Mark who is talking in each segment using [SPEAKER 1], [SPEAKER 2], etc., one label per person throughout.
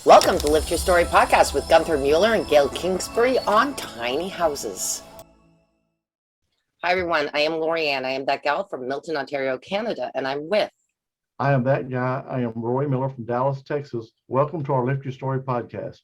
[SPEAKER 1] Welcome to Lift Your Story podcast with Gunther Mueller and Gail Kingsbury on tiny houses. Hi, everyone. I am Lorianne. I am that gal from Milton, Ontario, Canada, and I'm with.
[SPEAKER 2] I am that guy. I am Roy Miller from Dallas, Texas. Welcome to our Lift Your Story podcast.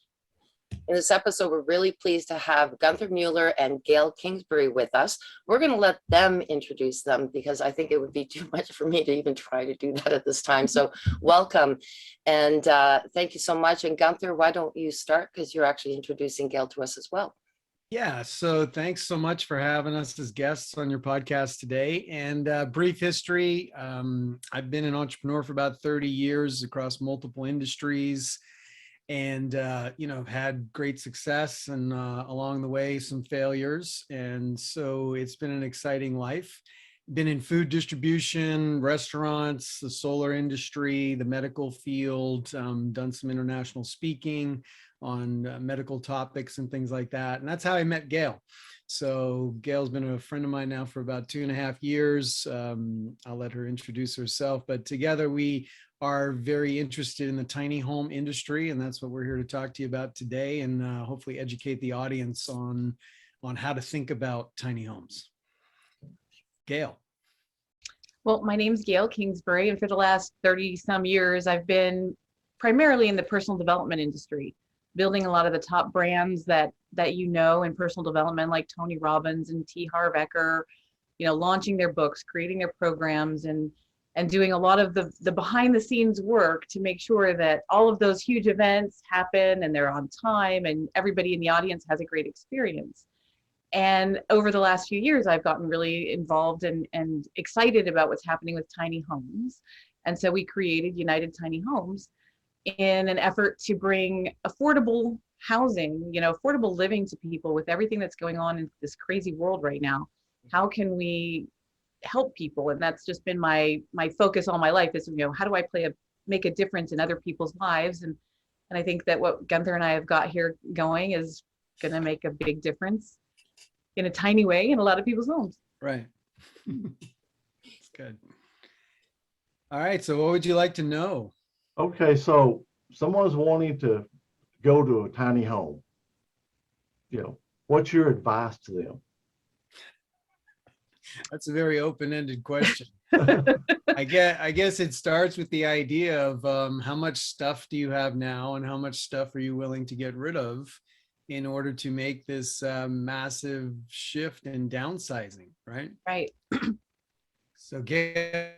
[SPEAKER 1] In this episode, we're really pleased to have Gunther Mueller and Gail Kingsbury with us. We're going to let them introduce them because I think it would be too much for me to even try to do that at this time. So welcome. And thank you so much. And Gunther, why don't you start? Because you're actually introducing Gail to us as well.
[SPEAKER 3] Yeah, so thanks so much for having us as guests on your podcast today. And brief history, I've been an entrepreneur for about 30 years across multiple industries and, had great success and along the way, some failures. And so it's been an exciting life. Been in food distribution, restaurants, the solar industry, the medical field, done some international speaking on medical topics and things like that. And that's how I met Gail. So Gail's been a friend of mine now for about 2.5 years. I'll let her introduce herself, but together we are very interested in the tiny home industry. And that's what we're here to talk to you about today and hopefully educate the audience on how to think about tiny homes. Gail.
[SPEAKER 4] Well, my name's Gail Kingsbury, and for the last 30 some years, I've been primarily in the personal development industry, building a lot of the top brands that you know in personal development, like Tony Robbins and T. Harv Eker, launching their books, creating their programs, and doing a lot of the behind the scenes work to make sure that all of those huge events happen and they're on time and everybody in the audience has a great experience. And over the last few years, I've gotten really involved and excited about what's happening with tiny homes. And so we created United Tiny Homes in an effort to bring affordable housing, affordable living to people with everything that's going on in this crazy world right now. How can we help people? And that's just been my focus all my life is, how do I make a difference in other people's lives? And I think that what Gunther and I have got here going is going to make a big difference in a tiny way in a lot of people's homes.
[SPEAKER 3] Right. That's good. All right. So what would you like to know?
[SPEAKER 2] Okay, so someone's wanting to go to a tiny home. What's your advice to them?
[SPEAKER 3] That's a very open-ended question. I guess it starts with the idea of how much stuff do you have now and how much stuff are you willing to get rid of in order to make this massive shift in downsizing, right?
[SPEAKER 4] Right.
[SPEAKER 3] So Gail,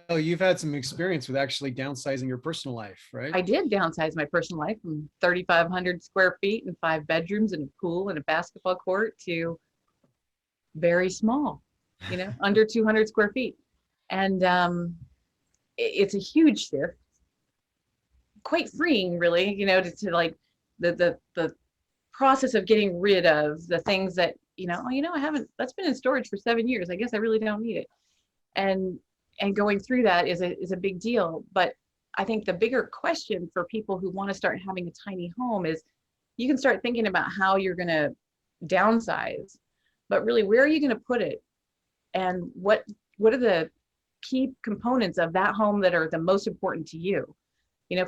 [SPEAKER 3] you've had some experience with actually downsizing your personal life, right?
[SPEAKER 4] I did downsize my personal life from 3,500 square feet and 5 bedrooms and a pool and a basketball court to very small, under 200 square feet. And it's a huge shift, quite freeing, really, to like the process of getting rid of the things that, I haven't, that's been in storage for 7 years. I guess I really don't need it. And going through that is a big deal. But I think the bigger question for people who want to start having a tiny home is you can start thinking about how you're going to downsize, but really, where are you going to put it? And what are the key components of that home that are the most important to you?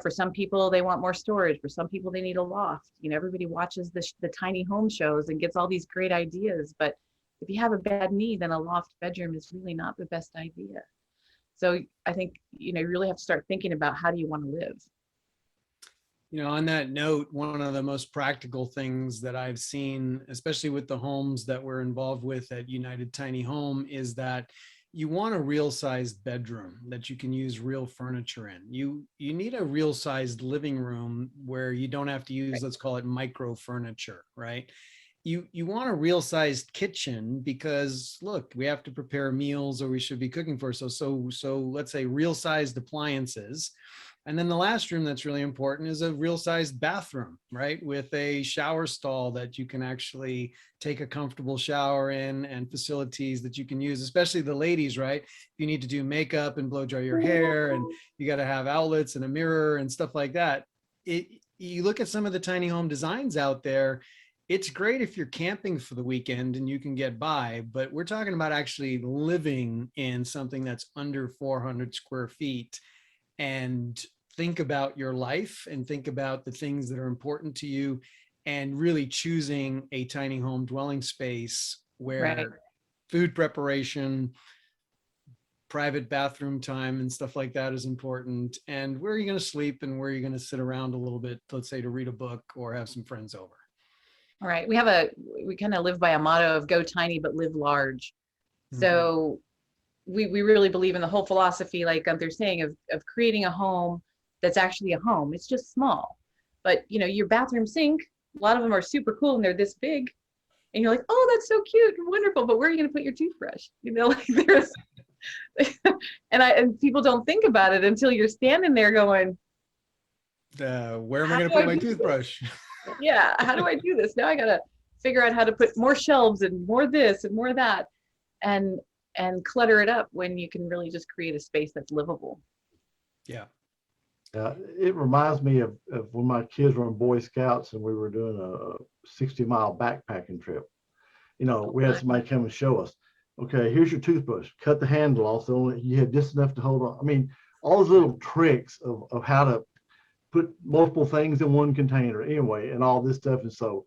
[SPEAKER 4] For some people, they want more storage. For some people, they need a loft. Everybody watches the tiny home shows and gets all these great ideas. But if you have a bad need, then a loft bedroom is really not the best idea. So I think, you really have to start thinking about how do you want to live?
[SPEAKER 3] On that note, one of the most practical things that I've seen, especially with the homes that we're involved with at United Tiny Home, is that you want a real sized bedroom that you can use real furniture in. You need a real sized living room where you don't have to use, let's call it micro furniture, right? You want a real sized kitchen because look, we have to prepare meals or we should be cooking for. So let's say real sized appliances. And then the last room that's really important is a real sized bathroom, right? With a shower stall that you can actually take a comfortable shower in and facilities that you can use, especially the ladies, right? You need to do makeup and blow dry your hair and you got to have outlets and a mirror and stuff like that. You look at some of the tiny home designs out there, it's great if you're camping for the weekend and you can get by, but we're talking about actually living in something that's under 400 square feet and think about your life and think about the things that are important to you, and really choosing a tiny home dwelling space where
[SPEAKER 4] Right.
[SPEAKER 3] food preparation, private bathroom time and stuff like that is important, and where are you going to sleep and where are you going to sit around a little bit, let's say to read a book or have some friends over.
[SPEAKER 4] All right. We kind of live by a motto of go tiny, but live large. So we really believe in the whole philosophy, like Gunther's saying, of creating a home that's actually a home. It's just small, but you know, your bathroom sink, a lot of them are super cool and they're this big. And you're like, oh, that's so cute and wonderful. But where are you going to put your toothbrush? You know, like there's, and people don't think about it until you're standing there going,
[SPEAKER 3] Where am I
[SPEAKER 4] How
[SPEAKER 3] going to
[SPEAKER 4] do I
[SPEAKER 3] put my
[SPEAKER 4] do this?
[SPEAKER 3] toothbrush?
[SPEAKER 4] yeah, how do I do this? Now I got to figure out how to put more shelves and more this and more that, and clutter it up when you can really just create a space that's livable.
[SPEAKER 3] Yeah.
[SPEAKER 2] It reminds me of when my kids were in Boy Scouts and we were doing a 60-mile backpacking trip. You know, we had somebody come and show us, okay, here's your toothbrush, cut the handle off so only you had just enough to hold on. I mean, all those little tricks of how to put multiple things in one container anyway, and all this stuff. And so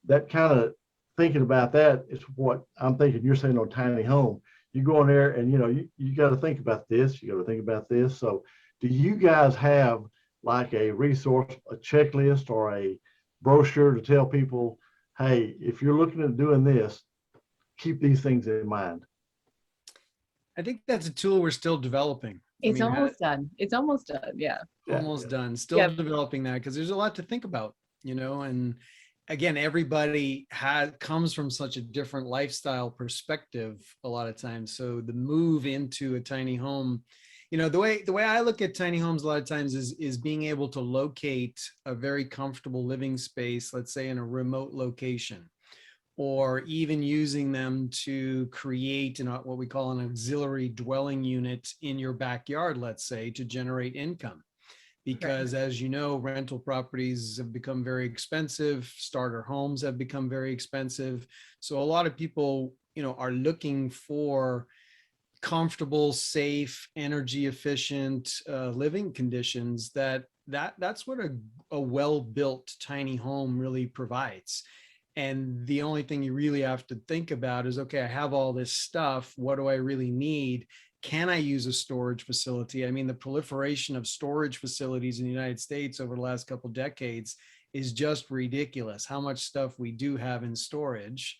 [SPEAKER 2] that kind of thinking about that is what I'm thinking you're saying on tiny home. You go in there and, you know, you got to think about this, you got to think about this. So do you guys have like a resource, a checklist or a brochure to tell people, hey, if you're looking at doing this, keep these things in mind?
[SPEAKER 3] I think that's a tool we're still developing.
[SPEAKER 4] It's almost done. It's almost done. Yeah.
[SPEAKER 3] Almost done. Still developing that, because there's a lot to think about, you know, and again, everybody comes from such a different lifestyle perspective a lot of times. So the move into a tiny home, you know, the way I look at tiny homes a lot of times is being able to locate a very comfortable living space, let's say in a remote location, or even using them to create what we call an auxiliary dwelling unit in your backyard, let's say, to generate income. Because as you know, rental properties have become very expensive. Starter homes have become very expensive. So a lot of people, you know, are looking for comfortable, safe, energy efficient living conditions. That's what a well-built tiny home really provides. And the only thing you really have to think about is, okay, I have all this stuff. What do I really need? Can I use a storage facility? I mean, the proliferation of storage facilities in the United States over the last couple of decades is just ridiculous, how much stuff we do have in storage.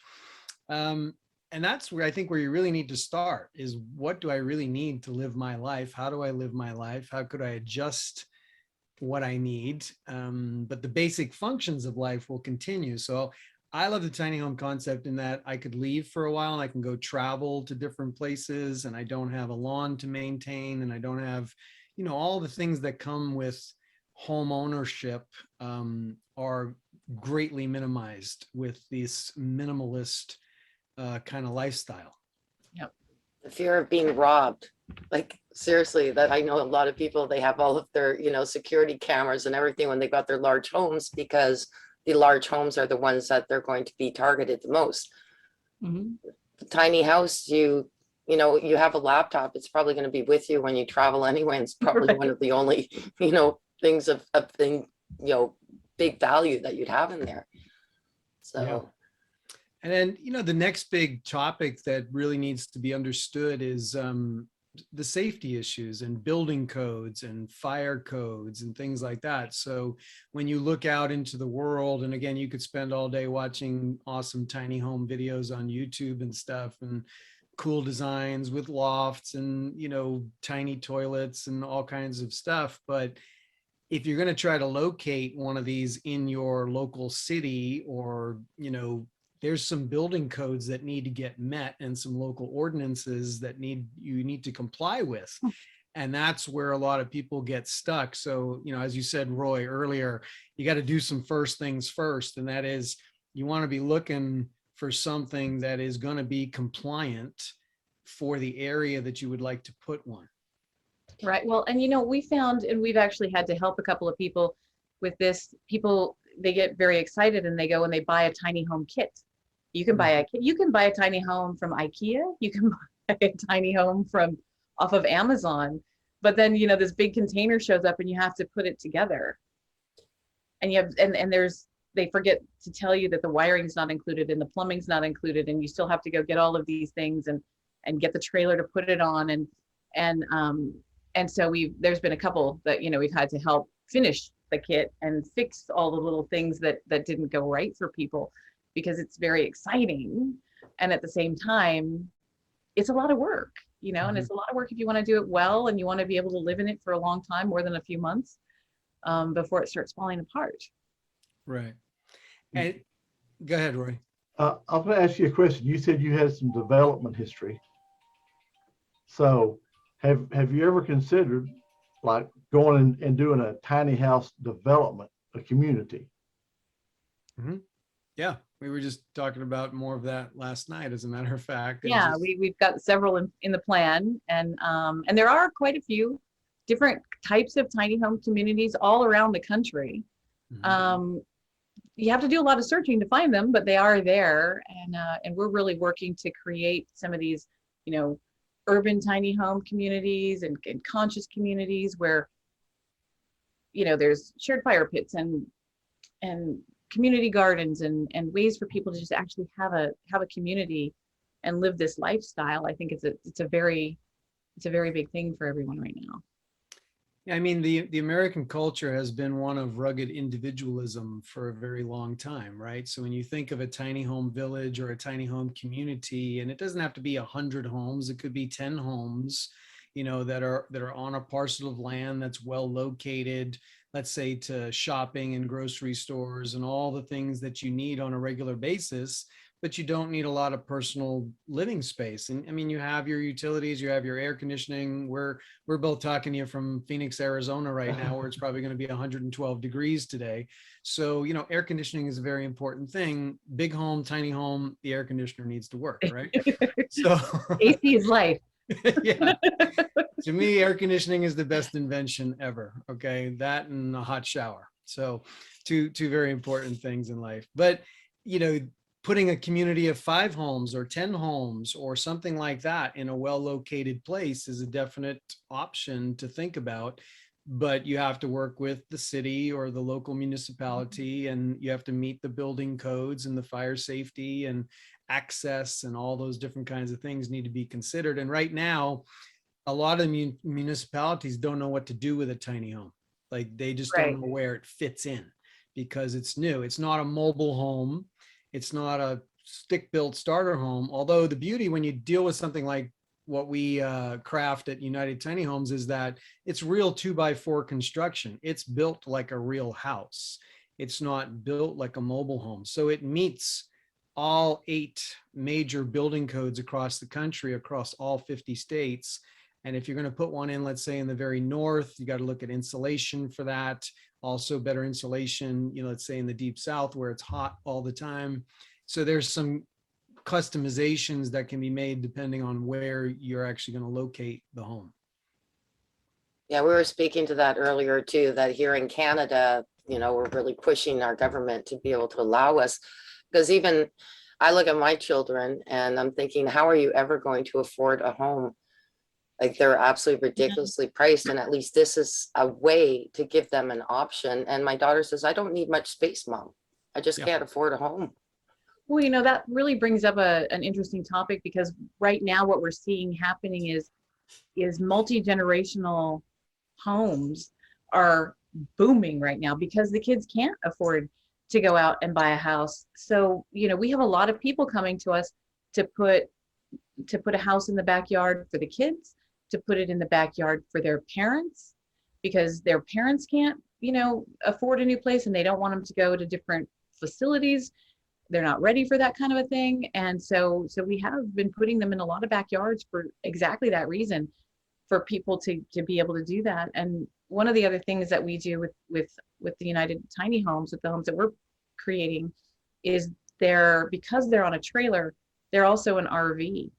[SPEAKER 3] And that's where I think where you really need to start is, what do I really need to live my life? How do I live my life? How could I adjust what I need? But the basic functions of life will continue. So I love the tiny home concept in that I could leave for a while and I can go travel to different places, and I don't have a lawn to maintain, and I don't have, you know, all the things that come with home ownership are greatly minimized with this minimalist kind of lifestyle.
[SPEAKER 4] Yep.
[SPEAKER 1] The fear of being robbed, like seriously, that I know a lot of people, they have all of their, you know, security cameras and everything when they got their large homes, because the large homes are the ones that they're going to be targeted the most.
[SPEAKER 4] Mm-hmm.
[SPEAKER 1] The tiny house, you know, you have a laptop, it's probably going to be with you when you travel anyway. And it's probably one of the only, you know, things of thing, you know, big value that you'd have in there. So.
[SPEAKER 3] Yeah. And then, you know, the next big topic that really needs to be understood is the safety issues and building codes and fire codes and things like that. So when you look out into the world, and again, you could spend all day watching awesome tiny home videos on YouTube and stuff, and cool designs with lofts and, you know, tiny toilets and all kinds of stuff. But if you're going to try to locate one of these in your local city, or, you know, there's some building codes that need to get met and some local ordinances that you need to comply with. And that's where a lot of people get stuck. So, you know, as you said, Roy, earlier, you got to do some first things first. And that is, you want to be looking for something that is going to be compliant for the area that you would like to put one.
[SPEAKER 4] Right. Well, and you know, we found, and we've actually had to help a couple of people with this. People, they get very excited and they go and they buy a tiny home kit. You can buy a tiny home from IKEA. You can buy a tiny home off of Amazon. but then, you know, this big container shows up and you have to put it together. And you have, and there's, they forget to tell you that the wiring's not included and the plumbing's not included, and you still have to go get all of these things and get the trailer to put it on. And so there's been a couple that, you know, we've had to help finish the kit and fix all the little things that didn't go right for people, because it's very exciting. And at the same time, it's a lot of work, you know, and it's a lot of work if you want to do it well and you want to be able to live in it for a long time, more than a few months, before it starts falling apart.
[SPEAKER 3] Right. And go ahead, Roy.
[SPEAKER 2] I'm going to ask you a question. You said you had some development history. So have you ever considered like going and doing a tiny house development, a community?
[SPEAKER 3] Mm-hmm. Yeah, we were just talking about more of that last night, as a matter of fact.
[SPEAKER 4] Yeah, we've got several in the plan, and there are quite a few different types of tiny home communities all around the country. Mm-hmm. You have to do a lot of searching to find them, but they are there, and we're really working to create some of these, you know, urban tiny home communities and conscious communities where, you know, there's shared fire pits and community gardens and ways for people to just actually have a community and live this lifestyle. I think it's a very big thing for everyone right now.
[SPEAKER 3] I mean, the American culture has been one of rugged individualism for a very long time, right? So when you think of a tiny home village or a tiny home community, and it doesn't have to be 100 homes, it could be 10 homes, you know, that are on a parcel of land that's well located, let's say, to shopping and grocery stores and all the things that you need on a regular basis, but you don't need a lot of personal living space. And I mean, you have your utilities, you have your air conditioning. We're both talking to you from Phoenix, Arizona right now, where it's probably going to be 112 degrees today. So, you know, air conditioning is a very important thing. Big home, tiny home, the air conditioner needs to work, right? So
[SPEAKER 4] AC is life.
[SPEAKER 3] Yeah. To me, air conditioning is the best invention ever. Okay. That and a hot shower. So two very important things in life. But, you know, putting a community of 5 homes or 10 homes or something like that in a well-located place is a definite option to think about. But you have to work with the city or the local municipality, and you have to meet the building codes and the fire safety and access, and all those different kinds of things need to be considered. And right now, a lot of municipalities don't know what to do with a tiny home. Like, they just don't know where it fits in because it's new. It's not a mobile home. It's not a stick-built starter home. Although the beauty when you deal with something like what we craft at United Tiny Homes is that it's real 2x4 construction. It's built like a real house. It's not built like a mobile home. So it meets all 8 major building codes across the country, across all 50 states. And if you're going to put one in, let's say in the very north, you got to look at insulation for that. Also better insulation, you know, let's say in the deep south where it's hot all the time. So there's some customizations that can be made depending on where you're actually going to locate the home.
[SPEAKER 1] Yeah, we were speaking to that earlier too, that here in Canada, you know, we're really pushing our government to be able to allow us, because even I look at my children and I'm thinking, how are you ever going to afford a home? Like, they're absolutely ridiculously priced. And at least this is a way to give them an option. And my daughter says, I don't need much space, Mom. I just can't afford a home.
[SPEAKER 4] Well, you know, that really brings up an interesting topic, because right now what we're seeing happening is multi-generational homes are booming right now because the kids can't afford to go out and buy a house. So, you know, we have a lot of people coming to us to put a house in the backyard for the kids, to put it in the backyard for their parents, because their parents can't, you know, afford a new place and they don't want them to go to different facilities. They're not ready for that kind of a thing. And so we have been putting them in a lot of backyards for exactly that reason, for people to be able to do that. And one of the other things that we do with the United Tiny Homes, with the homes that we're creating, is because they're on a trailer, they're also an RV.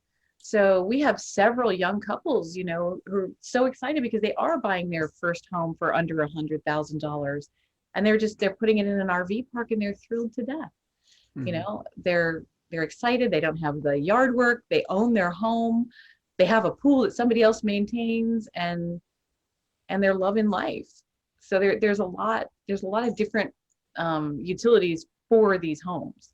[SPEAKER 4] So we have several young couples, you know, who are so excited because they are buying their first home for under $100,000, and they're putting it in an RV park and they're thrilled to death. Mm-hmm. You know, they're excited. They don't have the yard work. They own their home. They have a pool that somebody else maintains, and and they're loving life. So there's a lot of different utilities for these homes.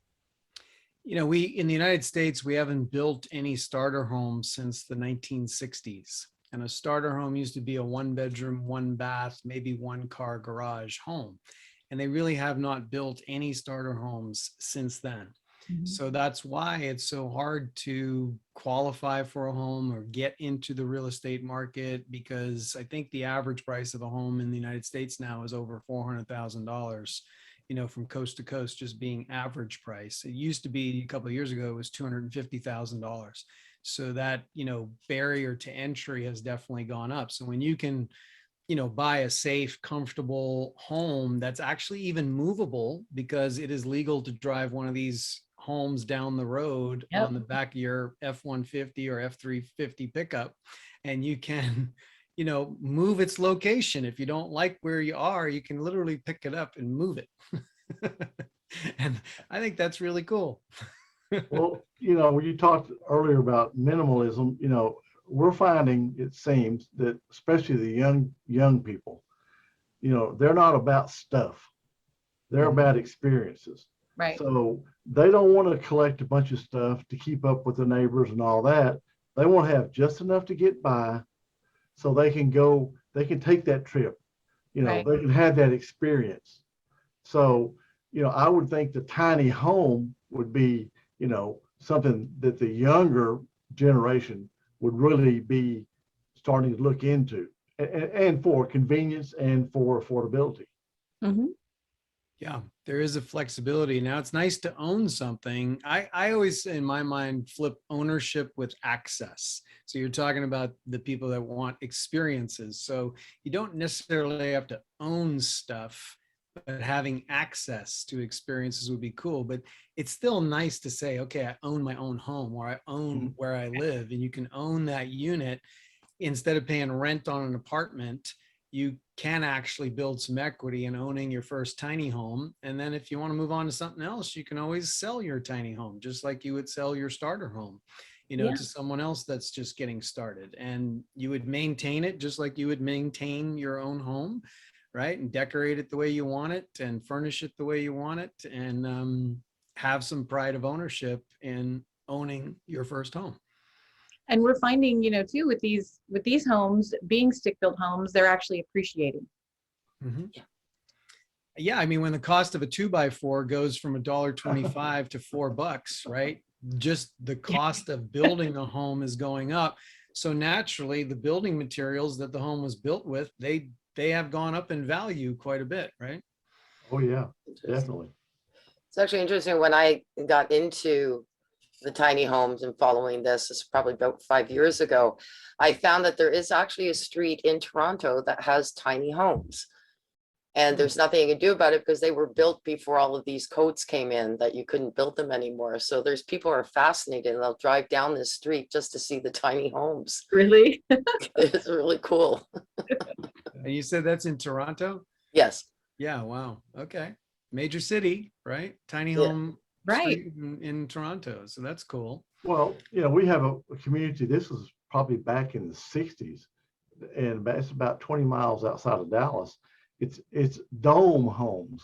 [SPEAKER 3] You know, we in the United States, we haven't built any starter homes since the 1960s. And a starter home used to be a 1-bedroom, 1-bath, maybe 1-car garage home. And they really have not built any starter homes since then. So that's why it's so hard to qualify for a home or get into the real estate market, because I think the average price of a home in the United States now is over $400,000, you know, from coast to coast, just being average price. It used to be a couple of years ago, it was $250,000. So that, you know, barrier to entry has definitely gone up. So when you can, you know, buy a safe, comfortable home that's actually even movable, because it is legal to drive one of these homes down the road on the back of your F-150 or F-350 pickup, and you can, you know, move its location. If you don't like where you are, you can literally pick it up and move it. And I think that's really cool.
[SPEAKER 2] Well, you know, when you talked earlier about minimalism, you know, we're finding, it seems, that especially the young people, you know, they're not about stuff. They're about experiences.
[SPEAKER 4] Right.
[SPEAKER 2] So they don't want to collect a bunch of stuff to keep up with the neighbors and all that. They want to have just enough to get by so they can go, they can take that trip, you know,
[SPEAKER 4] Right.
[SPEAKER 2] they can have that experience. So, you know, I would think the tiny home would be, you know, something that the younger generation would really be starting to look into, and for convenience and for affordability.
[SPEAKER 3] Yeah, there is a flexibility. Now it's nice to own something. I always, in my mind, flip ownership with access. So you're talking about the people that want experiences. So you don't necessarily have to own stuff, but having access to experiences would be cool. But it's still nice to say, okay, I own my own home, or I own where I live, and you can own that unit instead of paying rent on an apartment. You can actually build some equity in owning your first tiny home. And then if you want to move on to something else, you can always sell your tiny home, just like you would sell your starter home, you know, to someone else that's just getting started. And you would maintain it just like you would maintain your own home, right? And decorate it the way you want it and furnish it the way you want it, and have some pride of ownership in owning your first home.
[SPEAKER 4] And we're finding, you know, too, with these homes being stick-built homes, they're actually appreciating.
[SPEAKER 3] Yeah, I mean, when the cost of a 2x4 goes from $1.25 to $4, right? Just the cost of building a home is going up. So naturally, the building materials that the home was built with, they have gone up in value quite a bit, right?
[SPEAKER 2] Oh yeah, definitely.
[SPEAKER 1] It's actually interesting. When I got into the tiny homes and following this is probably about 5 years ago, I found that there is actually a street in Toronto that has tiny homes. And there's nothing you can do about it because they were built before all of these codes came in that you couldn't build them anymore. So there's people who are fascinated and they'll drive down this street just to see the tiny homes.
[SPEAKER 4] Really?
[SPEAKER 1] It's really cool.
[SPEAKER 3] And you said that's in Toronto?
[SPEAKER 1] Yes.
[SPEAKER 3] Yeah, wow. Okay. Major city, right? Tiny
[SPEAKER 1] Yeah.
[SPEAKER 3] home
[SPEAKER 4] Right.
[SPEAKER 3] street in Toronto. So that's cool.
[SPEAKER 2] Well, you know, we have a community, this was probably back in the 60s, and it's about 20 miles outside of Dallas. It's dome homes.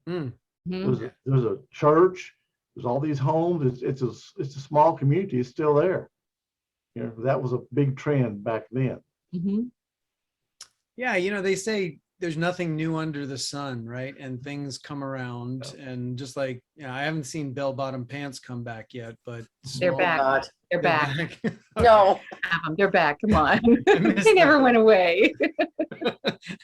[SPEAKER 2] There's a church, there's all these homes. It's a small community. It's still there. You know, that was a big trend back then.
[SPEAKER 3] Yeah, you know, they say there's nothing new under the sun, right? And things come around, and just like, you know, I haven't seen bell-bottom pants come back yet, but
[SPEAKER 4] They're
[SPEAKER 3] small-
[SPEAKER 4] back.
[SPEAKER 1] God.
[SPEAKER 4] They're back.
[SPEAKER 1] No.
[SPEAKER 4] They're back. Come on.
[SPEAKER 3] missed
[SPEAKER 4] They never
[SPEAKER 3] that.
[SPEAKER 4] went away.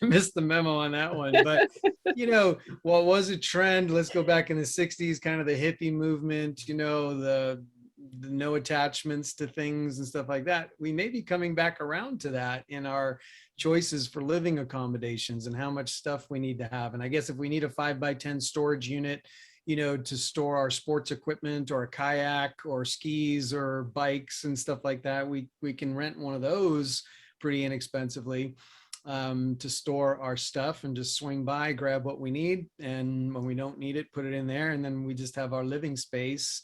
[SPEAKER 3] Missed the memo on that one. But, you know, what was a trend, let's go back in the 60s, kind of the hippie movement, you know, the no attachments to things and stuff like that. We may be coming back around to that in our choices for living accommodations and how much stuff we need to have. And I guess if we need a 5x10 storage unit, you know, to store our sports equipment or a kayak or skis or bikes and stuff like that, we can rent one of those pretty inexpensively to store our stuff and just swing by, grab what we need. And when we don't need it, put it in there. And then we just have our living space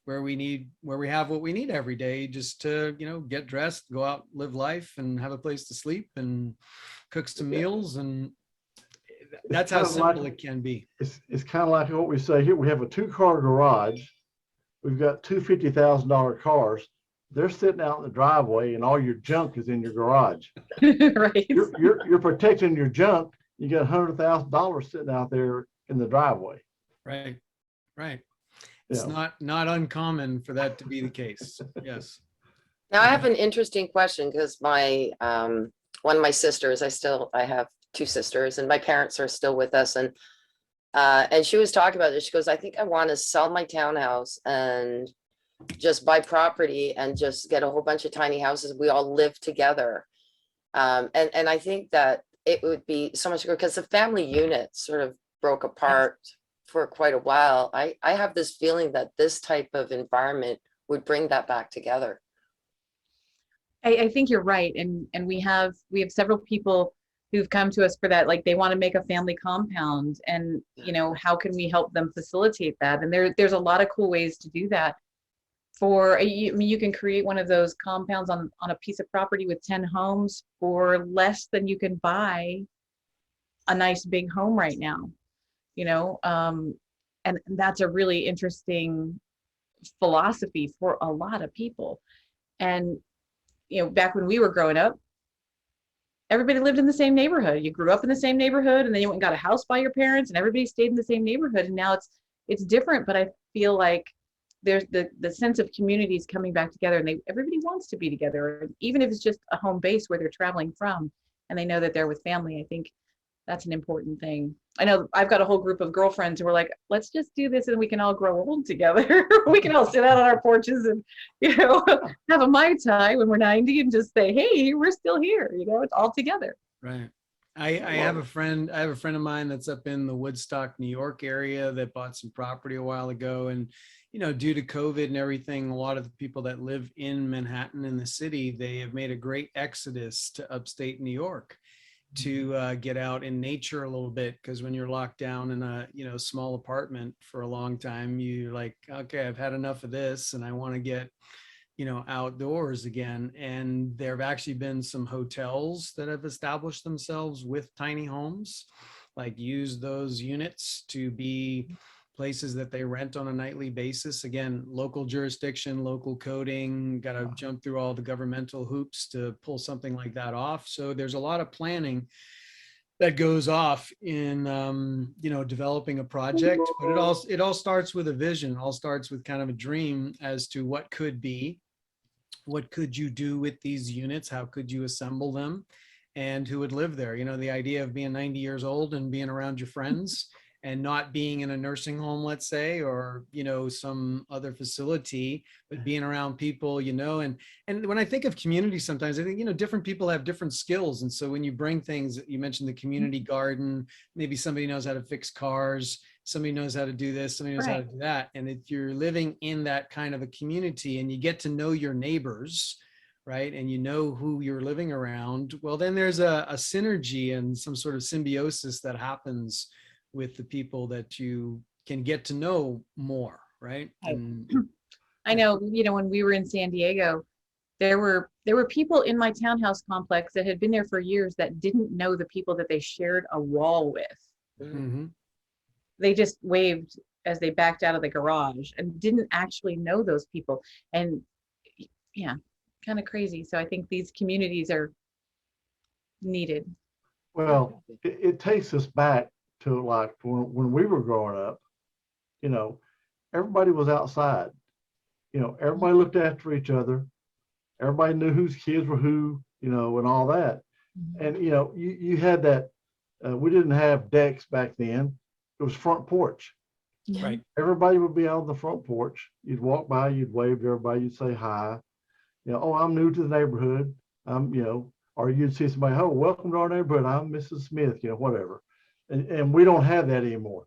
[SPEAKER 3] where we have what we need every day, just to, you know, get dressed, go out, live life, and have a place to sleep and cook some meals, and that's
[SPEAKER 2] kind
[SPEAKER 3] how
[SPEAKER 2] of
[SPEAKER 3] simple
[SPEAKER 2] like-
[SPEAKER 3] it can be.
[SPEAKER 2] It's kind of like what we say here. We have a 2-car garage. We've got two $50,000 cars. They're sitting out in the driveway, and all your junk is in your garage.
[SPEAKER 4] Right.
[SPEAKER 2] You're protecting your junk. You got $100,000 sitting out there in the driveway.
[SPEAKER 3] Right. Right. It's
[SPEAKER 2] Yeah.
[SPEAKER 3] not uncommon for that to be the case. Yes.
[SPEAKER 1] Now I have an interesting question because my one of my sisters, I have 2 sisters, and my parents are still with us, and she was talking about it. She goes, I think I want to sell my townhouse and just buy property and just get a whole bunch of tiny houses. We all live together. And I think that it would be so much good because the family unit sort of broke apart for quite a while. I have this feeling that this type of environment would bring that back together.
[SPEAKER 4] I think you're right. And we have several people who've come to us for that. Like they want to make a family compound, and how can we help them facilitate that? And there's a lot of cool ways to do that. You can create one of those compounds on a piece of property with 10 homes for less than you can buy a nice big home right now, and that's a really interesting philosophy for a lot of people. And back when we were growing up, everybody lived in the same neighborhood. You grew up in the same neighborhood, and then you went and got a house by your parents, and everybody stayed in the same neighborhood. And now it's different, but I feel like there's the sense of communities coming back together, and everybody wants to be together, even if it's just a home base where they're traveling from, and they know that they're with family. I think that's an important thing. I know I've got a whole group of girlfriends who are like, let's just do this and we can all grow old together. We can all sit out on our porches and, have a Mai Tai when we're 90 and just say, hey, we're still here, it's all together.
[SPEAKER 3] Right. I have a friend of mine that's up in the Woodstock, New York area that bought some property a while ago. And, due to COVID and everything, a lot of the people that live in Manhattan in the city, they have made a great exodus to upstate New York to get out in nature a little bit. Because when you're locked down in a, small apartment for a long time, you're like, okay, I've had enough of this and I want to get outdoors again. And there have actually been some hotels that have established themselves with tiny homes, like use those units to be places that they rent on a nightly basis. Again, local jurisdiction, local coding, got to jump through all the governmental hoops to pull something like that off. So there's a lot of planning that goes off in developing a project, but it all starts with a vision. It all starts with kind of a dream as to what could be. What could you do with these units? How could you assemble them? And who would live there? The idea of being 90 years old and being around your friends and not being in a nursing home, let's say, or, some other facility, but being around people, and when I think of community, sometimes I think, different people have different skills. And so when you bring things, you mentioned the community garden, maybe somebody knows how to fix cars, somebody knows how to do this, somebody knows how to do that. And if you're living in that kind of a community and you get to know your neighbors, right, and who you're living around, well, then there's a synergy and some sort of symbiosis that happens with the people that you can get to know more, right?
[SPEAKER 4] I know, when we were in San Diego, there were people in my townhouse complex that had been there for years that didn't know the people that they shared a wall with.
[SPEAKER 3] Mm-hmm.
[SPEAKER 4] They just waved as they backed out of the garage and didn't actually know those people. And yeah, kind of crazy. So I think these communities are needed.
[SPEAKER 2] Well, it takes us back to like when we were growing up, everybody was outside. Everybody looked after each other. Everybody knew whose kids were who, and all that. And, you had that, we didn't have decks back then. It was front porch.
[SPEAKER 3] Right.
[SPEAKER 2] Everybody would be out on the front porch. You'd walk by, you'd wave to everybody, you'd say hi. Oh, I'm new to the neighborhood. Or you'd see somebody, oh, welcome to our neighborhood. I'm Mrs. Smith, whatever. And we don't have that anymore.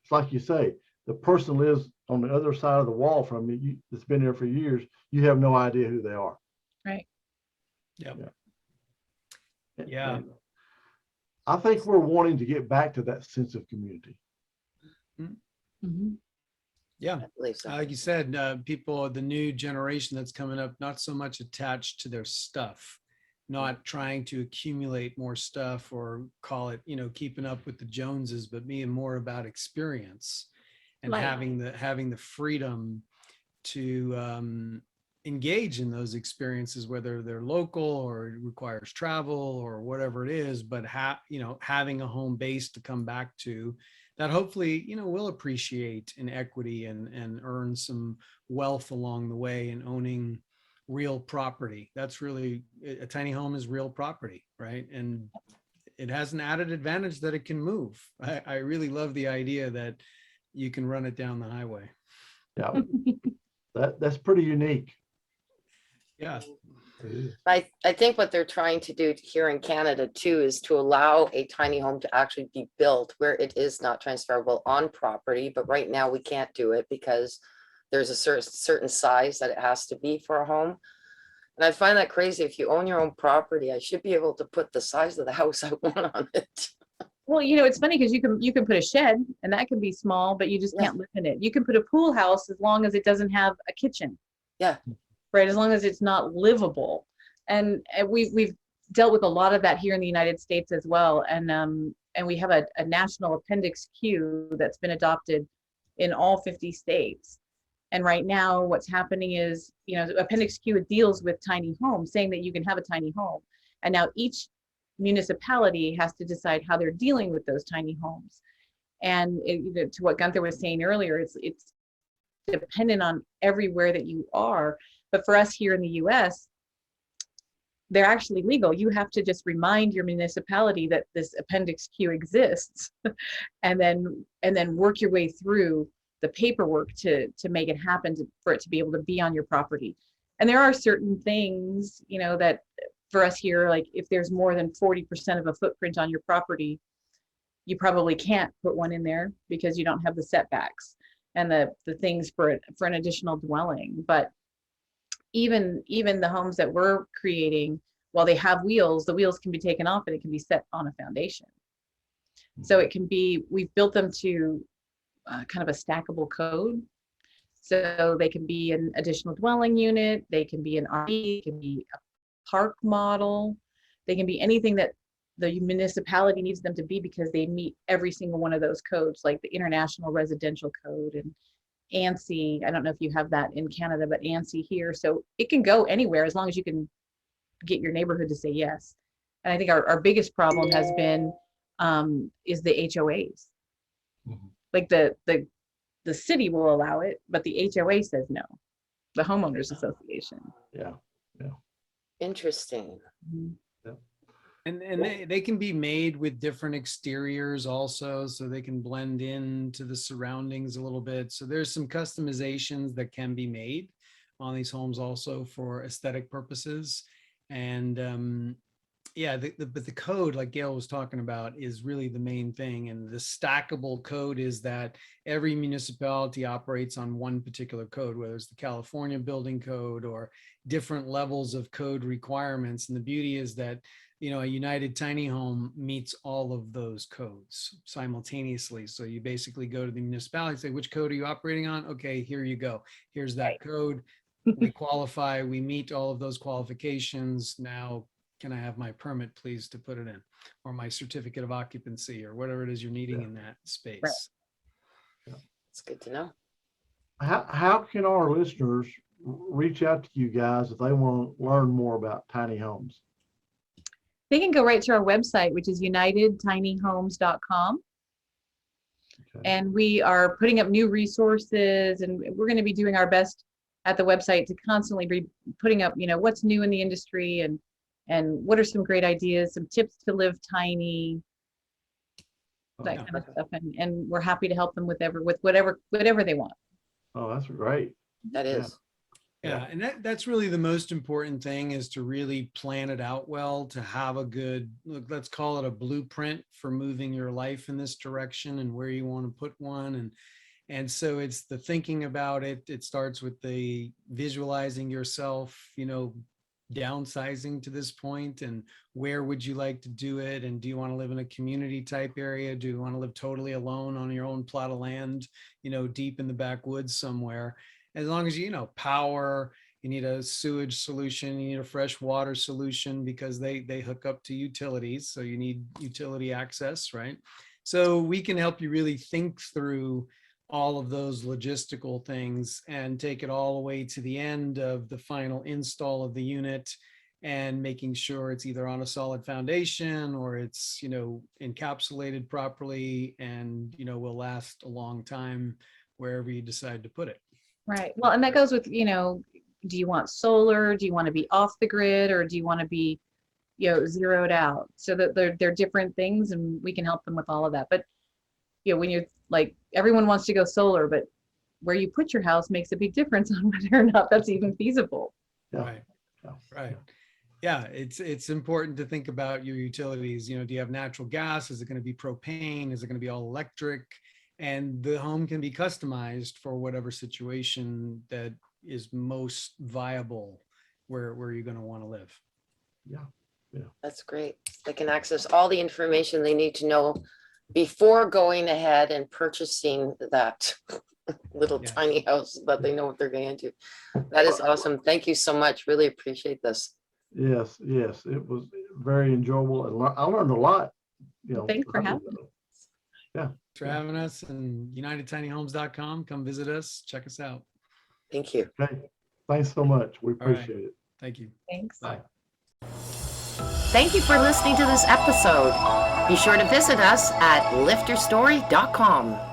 [SPEAKER 2] It's like you say, the person lives on the other side of the wall from you that's been there for years. You have no idea who they are.
[SPEAKER 4] Right.
[SPEAKER 3] Yep.
[SPEAKER 2] Yeah. And I think we're wanting to get back to that sense of community.
[SPEAKER 4] Mm-hmm.
[SPEAKER 3] Yeah.
[SPEAKER 1] I believe so.
[SPEAKER 3] Like you said, people, the new generation that's coming up, not so much attached to their stuff. not trying to accumulate more stuff or call it, keeping up with the Joneses, but being more about experience and
[SPEAKER 4] Right.
[SPEAKER 3] having the freedom to engage in those experiences, whether they're local or it requires travel or whatever it is, but having a home base to come back to that hopefully, will appreciate in equity and earn some wealth along the way, and owning real property. That's really, a tiny home is real property, right? And it has an added advantage that it can move. I really love the idea that you can run it down the highway.
[SPEAKER 2] Yeah, that's pretty unique.
[SPEAKER 3] Yeah.
[SPEAKER 1] I think what they're trying to do here in Canada too is to allow a tiny home to actually be built where it is not transferable on property. But right now we can't do it because there's a certain size that it has to be for a home. And I find that crazy. If you own your own property, I should be able to put the size of the house I want on it.
[SPEAKER 4] Well, it's funny because you can put a shed and that can be small, but you just
[SPEAKER 1] Yeah.
[SPEAKER 4] can't live in it. You can put a pool house as long as it doesn't have a kitchen.
[SPEAKER 1] Yeah.
[SPEAKER 4] Right, as long as it's not livable. And we've dealt with a lot of that here in the United States as well. And we have a national Appendix Q that's been adopted in all 50 states. And right now what's happening is, Appendix Q deals with tiny homes, saying that you can have a tiny home. And now each municipality has to decide how they're dealing with those tiny homes. And to what Gunther was saying earlier, it's dependent on everywhere that you are. But for us here in the US, they're actually legal. You have to just remind your municipality that this Appendix Q exists and then work your way through the paperwork to make it happen, for it to be able to be on your property. And there are certain things, that for us here, like if there's more than 40% of a footprint on your property, you probably can't put one in there because you don't have the setbacks and the things for an additional dwelling. But even the homes that we're creating, while they have wheels, the wheels can be taken off and it can be set on a foundation. So it can be, we've built them to kind of a stackable code. So they can be an additional dwelling unit, they can be an RV, it can be a park model, they can be anything that the municipality needs them to be because they meet every single one of those codes, like the International Residential Code and ANSI. I don't know if you have that in Canada, but ANSI here. So it can go anywhere as long as you can get your neighborhood to say yes. And I think our biggest problem has been is the HOAs.
[SPEAKER 2] Mhm.
[SPEAKER 4] Like the city will allow it, but the HOA says no, the homeowners association.
[SPEAKER 2] Yeah.
[SPEAKER 1] Interesting.
[SPEAKER 4] Mhm.
[SPEAKER 3] And they can be made with different exteriors also, so they can blend in to the surroundings a little bit. So there's some customizations that can be made on these homes also for aesthetic purposes. And yeah, but the code, like Gail was talking about, is really the main thing. And the stackable code is that every municipality operates on one particular code, whether it's the California building code or different levels of code requirements. And the beauty is that, a United Tiny Home meets all of those codes simultaneously. So you basically go to the municipality and say, which code are you operating on? Okay, here you go. Here's that code. We qualify, we meet all of those qualifications. Now, can I have my permit, please, to put it in, or my certificate of occupancy, or whatever it is you're needing in that space.
[SPEAKER 4] Right.
[SPEAKER 1] It's good to know.
[SPEAKER 2] How can our listeners reach out to you guys if they want to learn more about tiny homes?
[SPEAKER 4] They can go right to our website, which is unitedtinyhomes.com.
[SPEAKER 2] Okay.
[SPEAKER 4] And we are putting up new resources, and we're going to be doing our best at the website to constantly be putting up, what's new in the industry and what are some great ideas, some tips to live tiny, that
[SPEAKER 3] yeah.
[SPEAKER 4] kind of stuff. And we're happy to help them with whatever they want.
[SPEAKER 2] Oh, that's great.
[SPEAKER 1] That is.
[SPEAKER 3] Yeah, and that's really the most important thing, is to really plan it out well, to have a good, let's call it a blueprint for moving your life in this direction and where you want to put one. And so it's the thinking about it. It starts with the visualizing yourself, downsizing to this point, and where would you like to do it? And do you want to live in a community type area? Do you want to live totally alone on your own plot of land, deep in the backwoods somewhere? As long as power, you need a sewage solution, you need a fresh water solution because they hook up to utilities. So you need utility access, right? So we can help you really think through all of those logistical things and take it all the way to the end of the final install of the unit and making sure it's either on a solid foundation or it's, encapsulated properly and, will last a long time wherever you decide to put it.
[SPEAKER 4] Right. Well, and that goes with, do you want solar? Do you want to be off the grid, or do you want to be, zeroed out? So that they're different things, and we can help them with all of that. But, when you're like, everyone wants to go solar, but where you put your house makes a big difference on whether or not that's even feasible.
[SPEAKER 2] Yeah.
[SPEAKER 3] Right. Right. Yeah, it's important to think about your utilities. Do you have natural gas? Is it going to be propane? Is it going to be all electric? And the home can be customized for whatever situation that is most viable where you're going to want to live.
[SPEAKER 2] Yeah.
[SPEAKER 1] That's great. They can access all the information they need to know before going ahead and purchasing that little
[SPEAKER 3] Yeah.
[SPEAKER 1] tiny house, that they know what they're getting into. That is awesome. Thank you so much. Really appreciate this.
[SPEAKER 2] Yes, it was very enjoyable, and I learned a lot.
[SPEAKER 4] Thanks for having me.
[SPEAKER 3] Thanks for having us, and UnitedTinyHomes.com. Come visit us. Check us out.
[SPEAKER 1] Thank you.
[SPEAKER 2] Okay, thanks so much. We
[SPEAKER 3] All right.
[SPEAKER 2] appreciate it.
[SPEAKER 3] Thank you.
[SPEAKER 4] Thanks.
[SPEAKER 3] Bye.
[SPEAKER 1] Thank you for listening to this episode. Be sure to visit us at lifterstory.com.